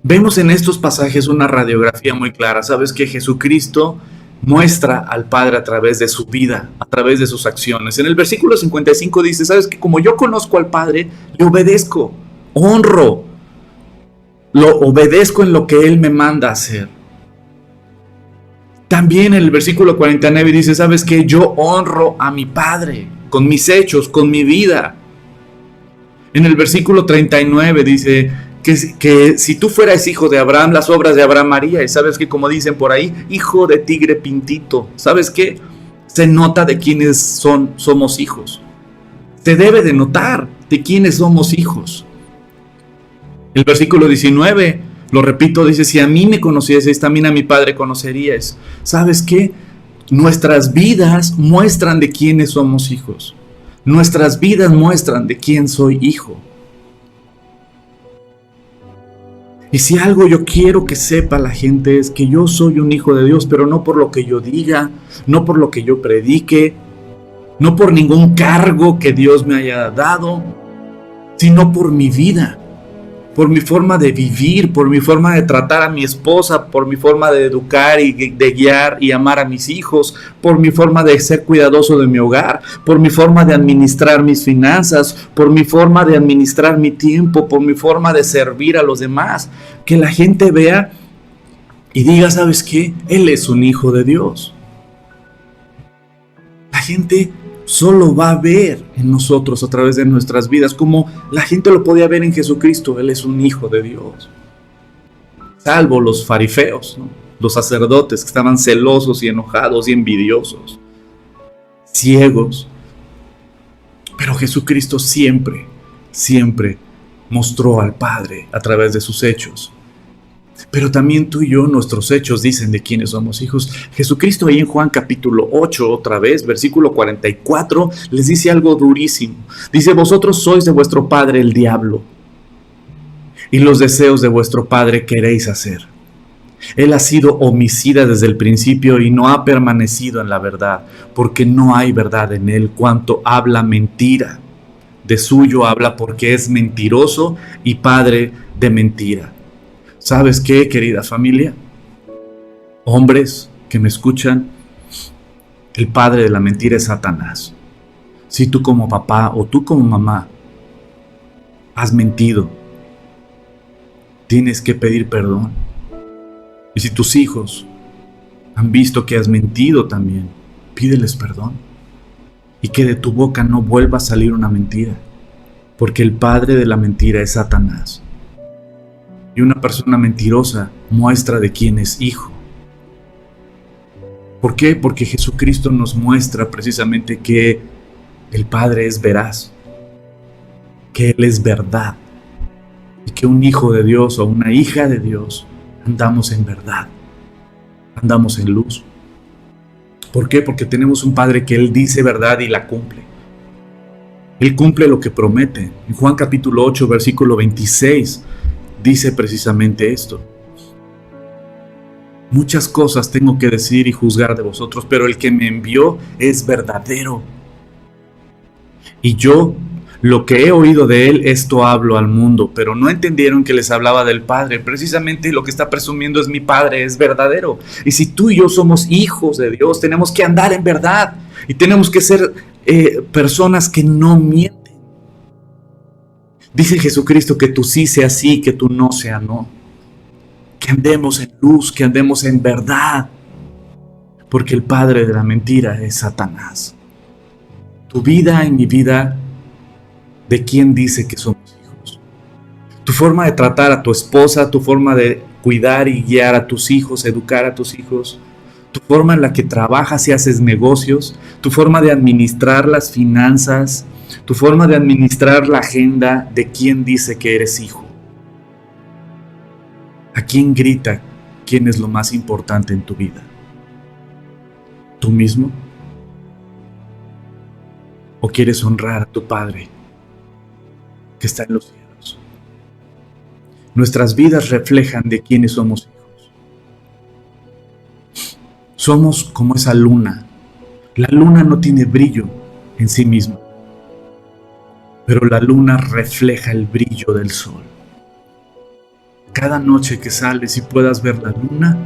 Vemos en estos pasajes una radiografía muy clara. ¿Sabes qué? Jesucristo muestra al Padre a través de su vida, a través de sus acciones. En el versículo 55 dice: ¿sabes qué? Como yo conozco al Padre, le obedezco, honro, lo obedezco en lo que Él me manda hacer. También en el versículo 49 dice: ¿sabes qué? Yo honro a mi Padre con mis hechos, con mi vida. En el versículo 39 dice que si tú fueras hijo de Abraham, las obras de Abraham harías. Y sabes que, como dicen por ahí, hijo de tigre pintito. ¿Sabes qué? Se nota de quiénes somos hijos. Se debe de notar de quiénes somos hijos. El versículo 19, lo repito, dice: si a mí me conocieseis, también a mi Padre conoceríais. ¿Sabes qué? Nuestras vidas muestran de quiénes somos hijos. Nuestras vidas muestran de quién soy hijo. Y si algo yo quiero que sepa la gente es que yo soy un hijo de Dios, pero no por lo que yo diga, no por lo que yo predique, no por ningún cargo que Dios me haya dado, sino por mi vida, por mi forma de vivir, por mi forma de tratar a mi esposa, por mi forma de educar y de guiar y amar a mis hijos, por mi forma de ser cuidadoso de mi hogar, por mi forma de administrar mis finanzas, por mi forma de administrar mi tiempo, por mi forma de servir a los demás. Que la gente vea y diga: ¿sabes qué? Él es un hijo de Dios. La gente solo va a ver en nosotros a través de nuestras vidas, como la gente lo podía ver en Jesucristo. Él es un hijo de Dios. Salvo los fariseos, ¿no? Los sacerdotes que estaban celosos y enojados y envidiosos, ciegos. Pero Jesucristo siempre mostró al Padre a través de sus hechos. Pero también tú y yo, nuestros hechos dicen de quiénes somos hijos. Jesucristo ahí en Juan capítulo 8, otra vez, versículo 44, les dice algo durísimo. Dice: vosotros sois de vuestro padre el diablo, y los deseos de vuestro padre queréis hacer. Él ha sido homicida desde el principio y no ha permanecido en la verdad, porque no hay verdad en él. Cuanto habla mentira, de suyo habla, porque es mentiroso y padre de mentira. ¿Sabes qué, querida familia? Hombres que me escuchan, el padre de la mentira es Satanás. Si tú como papá o tú como mamá has mentido, tienes que pedir perdón. Y si tus hijos han visto que has mentido también, pídeles perdón. Y que de tu boca no vuelva a salir una mentira, porque el padre de la mentira es Satanás. Y una persona mentirosa muestra de quién es hijo. ¿Por qué? Porque Jesucristo nos muestra precisamente que el Padre es veraz, que Él es verdad, y que un hijo de Dios o una hija de Dios andamos en verdad, andamos en luz. ¿Por qué? Porque tenemos un Padre que Él dice verdad y la cumple. Él cumple lo que promete. En Juan capítulo 8, versículo 26, dice precisamente esto: muchas cosas tengo que decir y juzgar de vosotros, pero el que me envió es verdadero. Y yo, lo que he oído de él, esto hablo al mundo. Pero no entendieron que les hablaba del Padre. Precisamente lo que está presumiendo es: mi Padre es verdadero. Y si tú y yo somos hijos de Dios, tenemos que andar en verdad. Y tenemos que ser personas que no mienten. Dice Jesucristo que tu sí sea sí, que tu no sea no. Que andemos en luz, que andemos en verdad. Porque el padre de la mentira es Satanás. Tu vida y mi vida de quién dice que somos hijos. Tu forma de tratar a tu esposa, tu forma de cuidar y guiar a tus hijos, educar a tus hijos, tu forma en la que trabajas y haces negocios, tu forma de administrar las finanzas, tu forma de administrar la agenda, de quién dice que eres hijo. ¿A quién grita quién es lo más importante en tu vida? ¿Tú mismo? ¿O quieres honrar a tu Padre que está en los cielos? Nuestras vidas reflejan de quiénes somos hijos. Somos como esa luna. La luna no tiene brillo en sí misma, pero la luna refleja el brillo del sol. Cada noche que sales y puedas ver la luna,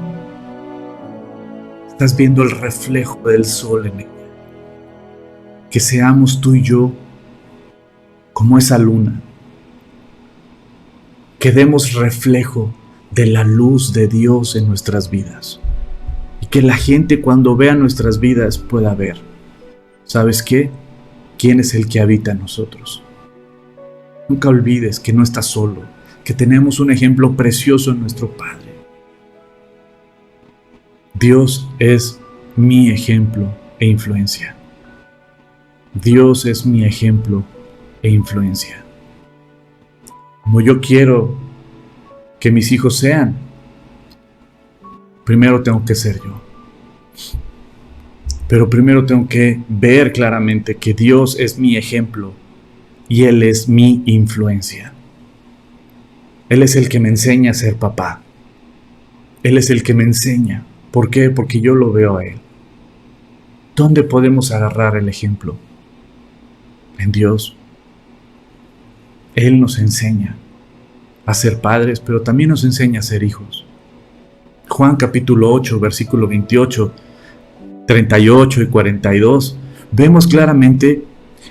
estás viendo el reflejo del sol en ella. Que seamos tú y yo como esa luna, que demos reflejo de la luz de Dios en nuestras vidas, y que la gente cuando vea nuestras vidas pueda ver, ¿sabes qué? ¿Quién es el que habita en nosotros? Nunca olvides que no estás solo, que tenemos un ejemplo precioso en nuestro Padre. Dios es mi ejemplo e influencia. Dios es mi ejemplo e influencia. Como yo quiero que mis hijos sean, primero tengo que ser yo. Pero primero tengo que ver claramente que Dios es mi ejemplo y Él es mi influencia. Él es el que me enseña a ser papá. Él es el que me enseña. ¿Por qué? Porque yo lo veo a Él. ¿Dónde podemos agarrar el ejemplo? En Dios. Él nos enseña a ser padres, pero también nos enseña a ser hijos. Juan capítulo 8, versículo 28, 38 y 42, vemos claramente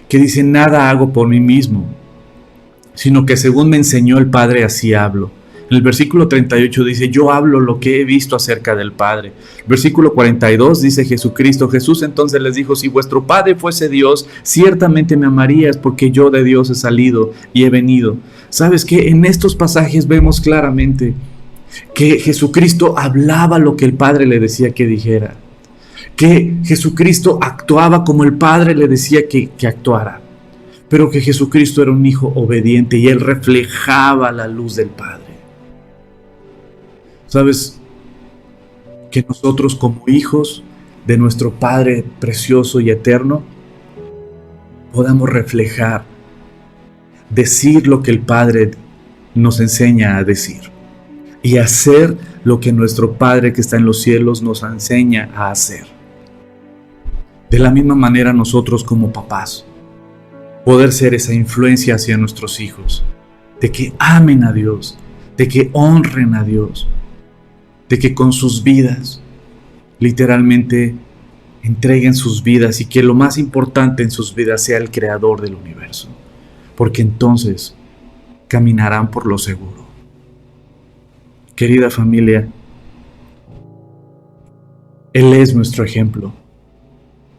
que dice: nada hago por mí mismo, sino que según me enseñó el Padre, así hablo. En el versículo 38 dice: yo hablo lo que he visto acerca del Padre. Versículo 42 dice Jesús entonces les dijo: si vuestro Padre fuese Dios, ciertamente me amarías, porque yo de Dios he salido y he venido. ¿Sabes qué? En estos pasajes vemos claramente que Jesucristo hablaba lo que el Padre le decía que dijera, que Jesucristo actuaba como el Padre le decía que actuara, pero que Jesucristo era un hijo obediente y Él reflejaba la luz del Padre. ¿Sabes? Que nosotros como hijos de nuestro Padre precioso y eterno podamos reflejar, decir lo que el Padre nos enseña a decir y hacer lo que nuestro Padre que está en los cielos nos enseña a hacer. De la misma manera nosotros como papás, poder ser esa influencia hacia nuestros hijos, de que amen a Dios, de que honren a Dios, de que con sus vidas, literalmente, entreguen sus vidas y que lo más importante en sus vidas sea el Creador del universo, porque entonces caminarán por lo seguro. Querida familia, Él es nuestro ejemplo,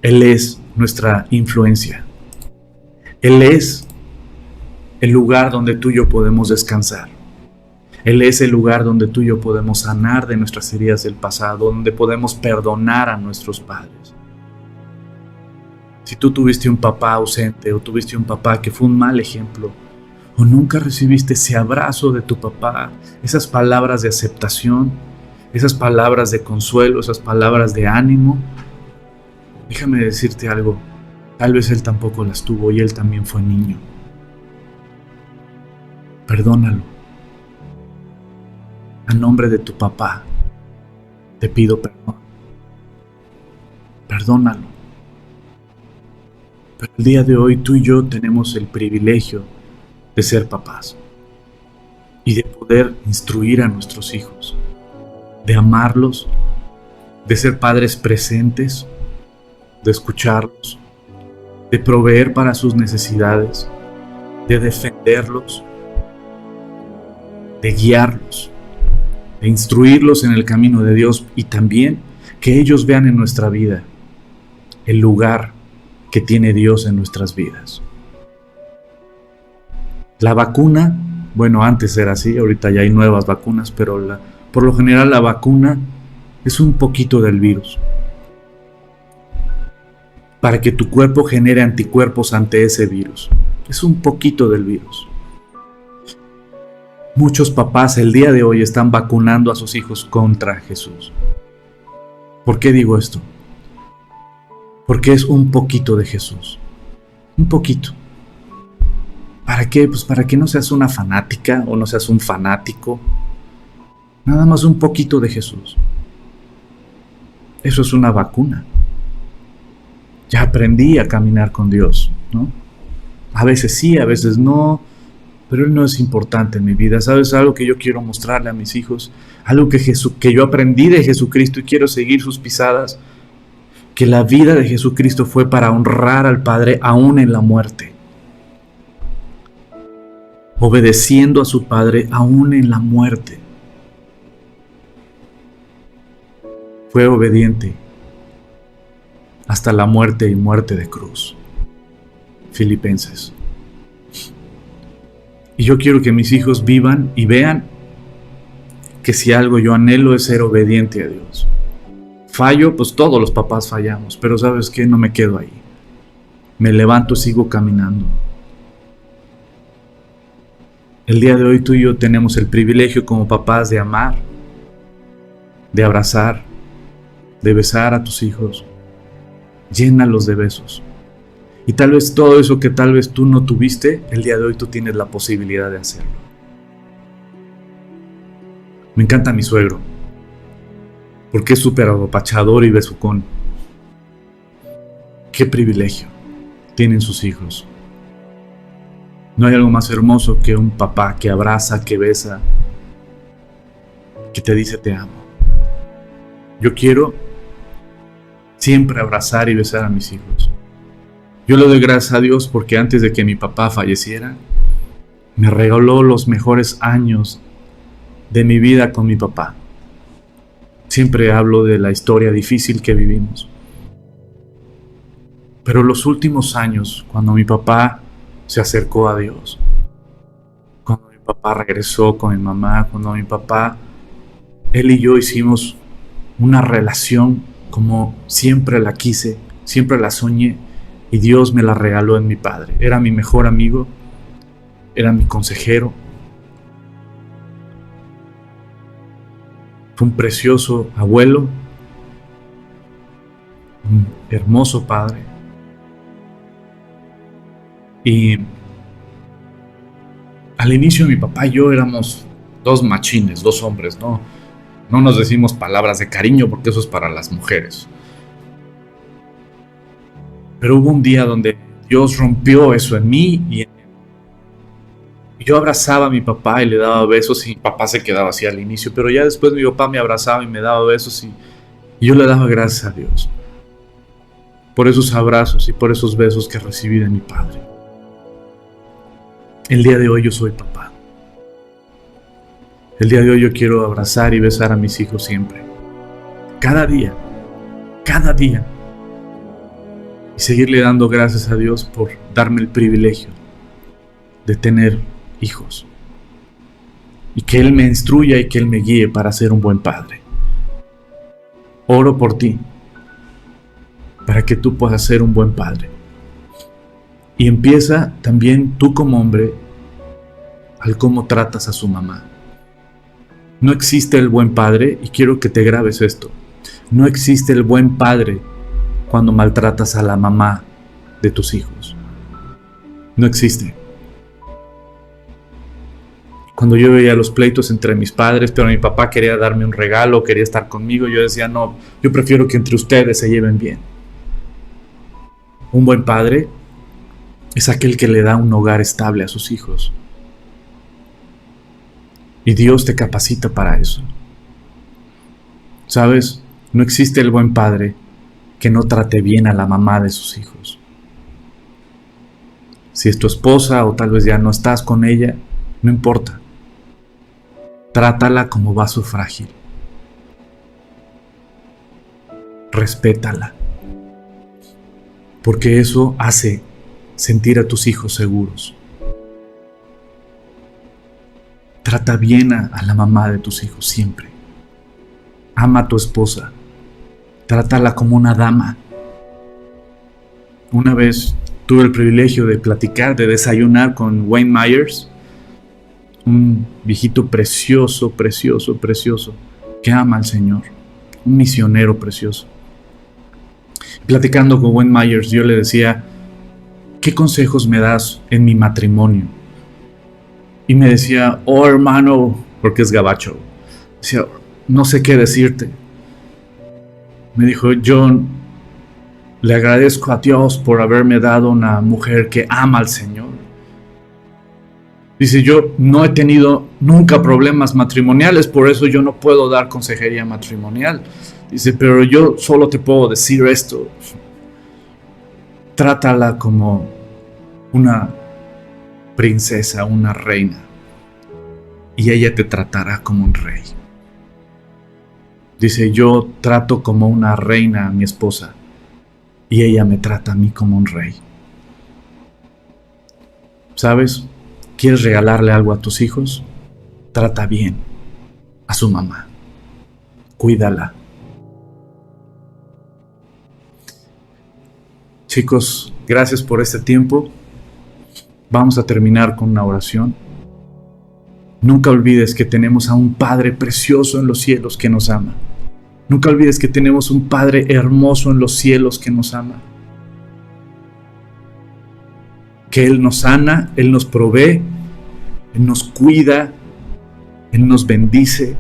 Él es nuestra influencia, Él es el lugar donde tú y yo podemos descansar. Él es el lugar donde tú y yo podemos sanar de nuestras heridas del pasado, donde podemos perdonar a nuestros padres. Si tú tuviste un papá ausente o tuviste un papá que fue un mal ejemplo, o nunca recibiste ese abrazo de tu papá, esas palabras de aceptación, esas palabras de consuelo, esas palabras de ánimo, déjame decirte algo, tal vez él tampoco las tuvo y él también fue niño. Perdónalo. A nombre de tu papá, te pido perdón. Perdónalo. Pero el día de hoy tú y yo tenemos el privilegio de ser papás y de poder instruir a nuestros hijos, de amarlos, de ser padres presentes, de escucharlos, de proveer para sus necesidades, de defenderlos, de guiarlos, de instruirlos en el camino de Dios y también que ellos vean en nuestra vida el lugar que tiene Dios en nuestras vidas. La vacuna, bueno, antes era así, ahorita ya hay nuevas vacunas, pero por lo general la vacuna es un poquito del virus, para que tu cuerpo genere anticuerpos ante ese virus. Es un poquito del virus. Muchos papás el día de hoy están vacunando a sus hijos contra Jesús. ¿Por qué digo esto? Porque es un poquito de Jesús. Un poquito. ¿Para qué? Pues para que no seas una fanática o no seas un fanático. Nada más un poquito de Jesús. Eso es una vacuna. Ya aprendí a caminar con Dios, ¿no? A veces sí, a veces no, pero Él no es importante en mi vida. ¿Sabes? Algo que yo quiero mostrarle a mis hijos, algo que yo aprendí de Jesucristo y quiero seguir sus pisadas, que la vida de Jesucristo fue para honrar al Padre aún en la muerte, obedeciendo a su Padre aún en la muerte. Fue obediente hasta la muerte y muerte de cruz. Filipenses. Y yo quiero que mis hijos vivan y vean que si algo yo anhelo es ser obediente a Dios. Fallo, pues todos los papás fallamos, pero ¿sabes qué? No me quedo ahí. Me levanto y sigo caminando. El día de hoy tú y yo tenemos el privilegio como papás de amar, de abrazar, de besar a tus hijos. Llénalos de besos. Y tal vez todo eso que tal vez tú no tuviste, el día de hoy tú tienes la posibilidad de hacerlo. Me encanta mi suegro, porque es súper apapachador y besucón. Qué privilegio tienen sus hijos. No hay algo más hermoso que un papá que abraza, que besa, que te dice te amo. Yo quiero siempre abrazar y besar a mis hijos. Yo le doy gracias a Dios porque antes de que mi papá falleciera, me regaló los mejores años de mi vida con mi papá. Siempre hablo de la historia difícil que vivimos. Pero los últimos años, cuando mi papá se acercó a Dios, cuando mi papá regresó con mi mamá, cuando mi papá, él y yo hicimos una relación como siempre la quise, siempre la soñé, y Dios me la regaló en mi padre. Era mi mejor amigo, era mi consejero. Fue un precioso abuelo, un hermoso padre. Y al inicio mi papá y yo éramos dos machines, dos hombres, no nos decimos palabras de cariño porque eso es para las mujeres. Pero hubo un día donde Dios rompió eso en mí y yo abrazaba a mi papá y le daba besos y mi papá se quedaba así al inicio, pero ya después mi papá me abrazaba y me daba besos y yo le daba gracias a Dios por esos abrazos y por esos besos que recibí de mi padre. El día de hoy yo soy papá. El día de hoy yo quiero abrazar y besar a mis hijos siempre. Cada día. Y seguirle dando gracias a Dios por darme el privilegio de tener hijos. Y que Él me instruya y que Él me guíe para ser un buen padre. Oro por ti, para que tú puedas ser un buen padre. Y empieza también tú como hombre al cómo tratas a su mamá. No existe el buen padre, y quiero que te grabes esto. No existe el buen padre cuando maltratas a la mamá de tus hijos. No existe. Cuando yo veía los pleitos entre mis padres, pero mi papá quería darme un regalo, quería estar conmigo, yo decía, no, yo prefiero que entre ustedes se lleven bien. Un buen padre es aquel que le da un hogar estable a sus hijos. Y Dios te capacita para eso. ¿Sabes? No existe el buen padre que no trate bien a la mamá de sus hijos. Si es tu esposa o tal vez ya no estás con ella, no importa. Trátala como vaso frágil. Respétala. Porque eso hace sentir a tus hijos seguros. Trata bien a la mamá de tus hijos siempre. Ama a tu esposa. Trátala como una dama. Una vez tuve el privilegio de platicar, de desayunar con Wayne Myers, un viejito precioso, precioso, precioso, que ama al Señor, un misionero precioso. Platicando con Wayne Myers, yo le decía, ¿qué consejos me das en mi matrimonio? Y me decía, oh hermano, porque es gabacho, decía, no sé qué decirte. Me dijo, John, le agradezco a Dios por haberme dado una mujer que ama al Señor. Dice, yo no he tenido nunca problemas matrimoniales, por eso yo no puedo dar consejería matrimonial. Dice, pero yo solo te puedo decir esto. Trátala como una princesa, una reina, y ella te tratará como un rey. Dice, yo trato como una reina a mi esposa, y ella me trata a mí como un rey. ¿Sabes? ¿Quieres regalarle algo a tus hijos? Trata bien a su mamá. Cuídala. Chicos, gracias por este tiempo. Vamos a terminar con una oración. Nunca olvides que tenemos a un Padre precioso en los cielos que nos ama. Nunca olvides que tenemos un Padre hermoso en los cielos que nos ama. Que Él nos sana, Él nos provee, Él nos cuida, Él nos bendice,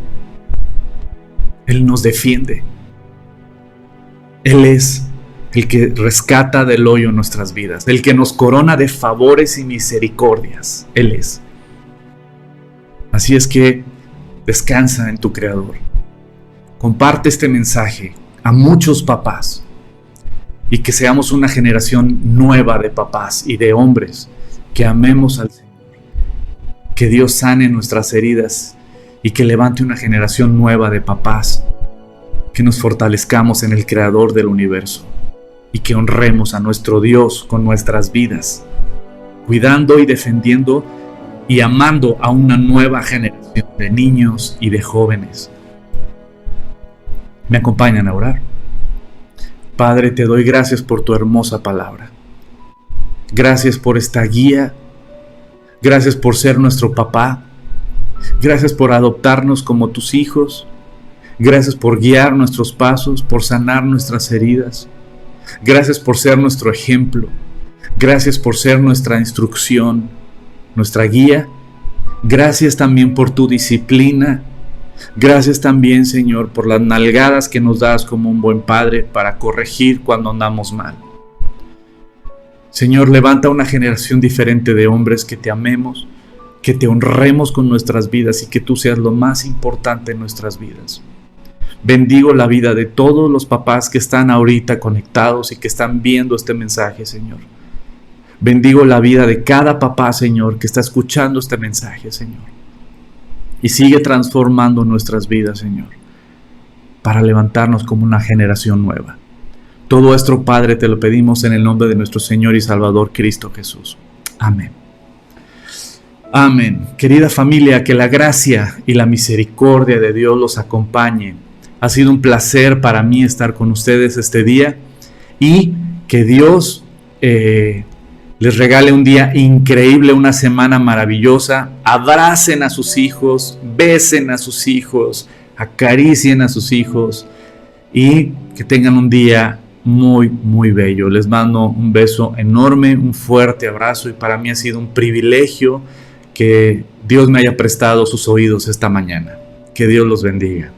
Él nos defiende. Él es el que rescata del hoyo nuestras vidas, el que nos corona de favores y misericordias. Él es. Así es que descansa en tu Creador. Comparte este mensaje a muchos papás y que seamos una generación nueva de papás y de hombres que amemos al Señor. Que Dios sane nuestras heridas y que levante una generación nueva de papás. Que nos fortalezcamos en el Creador del universo y que honremos a nuestro Dios con nuestras vidas, cuidando y defendiendo y amando a una nueva generación de niños y de jóvenes. ¿Me acompañan a orar? Padre, te doy gracias por tu hermosa palabra. Gracias por esta guía. Gracias por ser nuestro papá. Gracias por adoptarnos como tus hijos. Gracias por guiar nuestros pasos, por sanar nuestras heridas. Gracias por ser nuestro ejemplo. Gracias por ser nuestra instrucción, nuestra guía. Gracias también por tu disciplina. Gracias también, Señor, por las nalgadas que nos das como un buen padre para corregir cuando andamos mal. Señor, levanta una generación diferente de hombres que te amemos, que te honremos con nuestras vidas y que tú seas lo más importante en nuestras vidas. Bendigo la vida de todos los papás que están ahorita conectados y que están viendo este mensaje, Señor. Bendigo la vida de cada papá, Señor, que está escuchando este mensaje, Señor. Y sigue transformando nuestras vidas, Señor, para levantarnos como una generación nueva. Todo esto, Padre, te lo pedimos en el nombre de nuestro Señor y Salvador Cristo Jesús. Amén. Amén. Querida familia, que la gracia y la misericordia de Dios los acompañe. Ha sido un placer para mí estar con ustedes este día y que Dios les regale un día increíble, una semana maravillosa. Abracen a sus hijos, besen a sus hijos, acaricien a sus hijos y que tengan un día muy, muy bello. Les mando un beso enorme, un fuerte abrazo y para mí ha sido un privilegio que Dios me haya prestado sus oídos esta mañana. Que Dios los bendiga.